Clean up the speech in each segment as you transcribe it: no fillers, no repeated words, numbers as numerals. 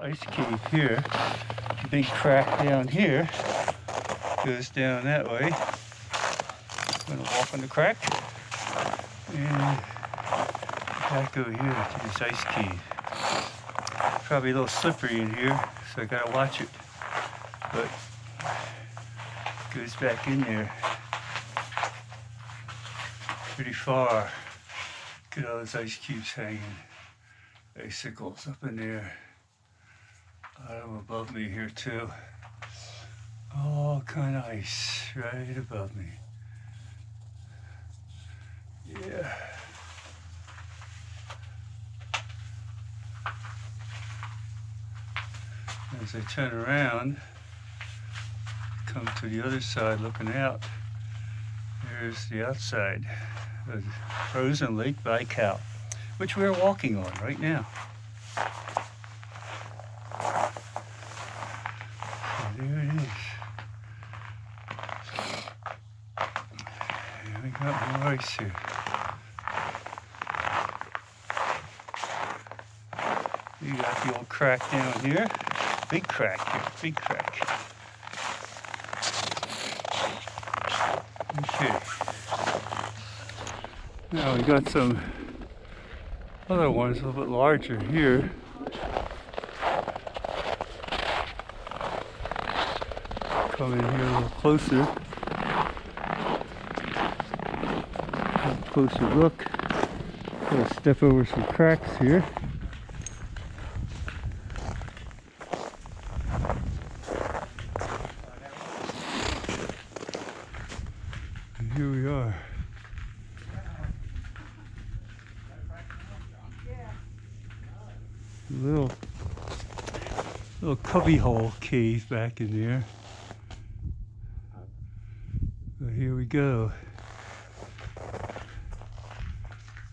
ice cave here. Big crack down here goes down that way. I'm gonna walk on the crack and back over here to this ice cave. Probably a little slippery in here, so I gotta watch it. But it goes back in there pretty far. Look at all those ice cubes hanging. Icicles up in there. Above me here too. All kind of ice right above me. Yeah. As I turn around, come to the other side looking out, here's the outside of the frozen Lake Baikal, which we're walking on right now. There it is. And we got more ice here. You got the old crack down here. Big crack here, big crack. Okay. Now we got some other ones a little bit larger here. Come in here a little closer. Closer look. Gotta step over some cracks here. And here we are. Little cubbyhole cave back in there. So here we go.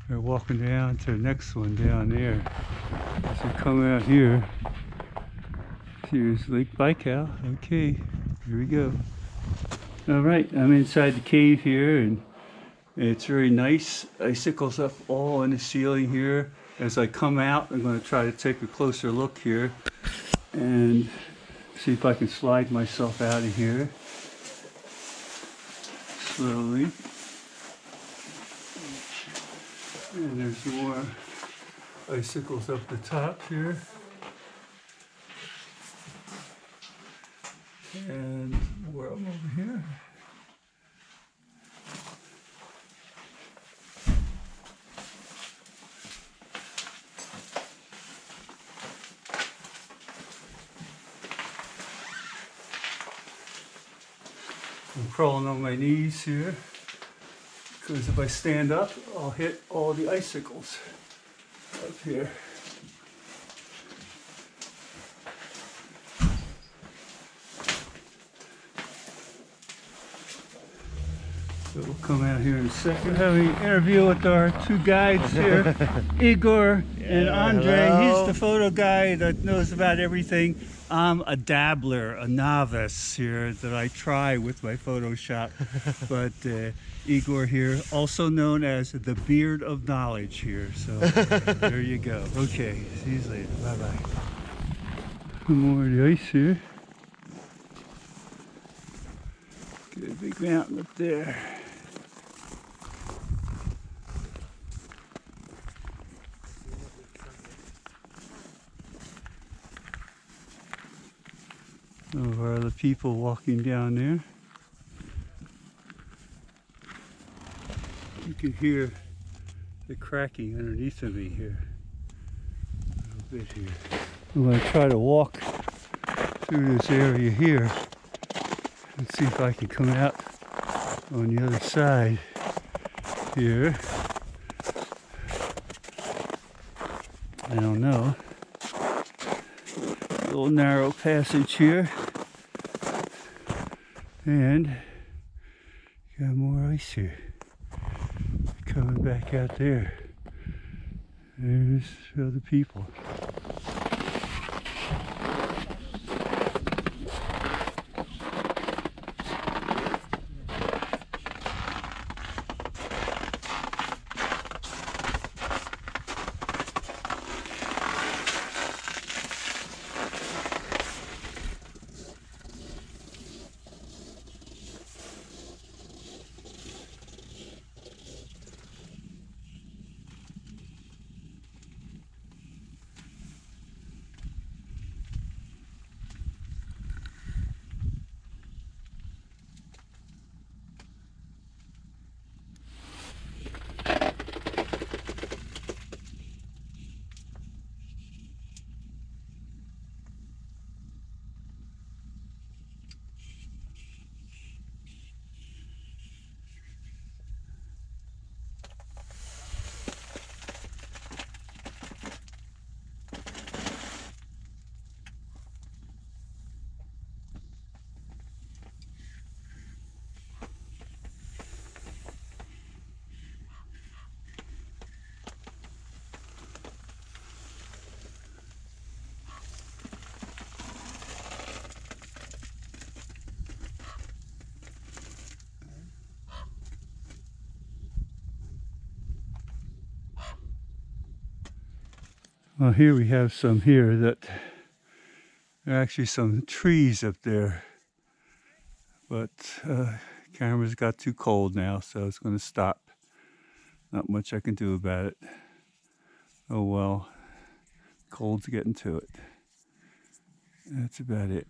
We're walking down to the next one down there. As we come out here, here's Lake Baikal. Okay, here we go. All right, I'm inside the cave here, and it's very nice. Icicles up all in the ceiling here. As I come out, I'm going to try to take a closer look here and see if I can slide myself out of here slowly. And there's more icicles up the top here. And more of them over here. I'm crawling on my knees here, because if I stand up, I'll hit all the icicles up here. So we'll come out here in a second. We're having an interview with our two guides here, Igor and Andre. Hello. He's the photo guy that knows about everything. I'm a dabbler, a novice here that I try with my Photoshop. But Igor here, also known as the Beard of Knowledge here. So there you go. Okay, see you later. Bye-bye. More of the ice here. Got a big mountain up there. Some of our other people walking down there. You can hear the cracking underneath of me here. A little bit here. I'm going to try to walk through this area here and see if I can come out on the other side here. I don't know. A little narrow passage here. And got more ice here. Coming back out there. There's other people. Well, here we have some here that there are actually some trees up there, but camera's got too cold now, so it's going to stop. Not much I can do about it. Oh well, cold's getting to it. That's about it.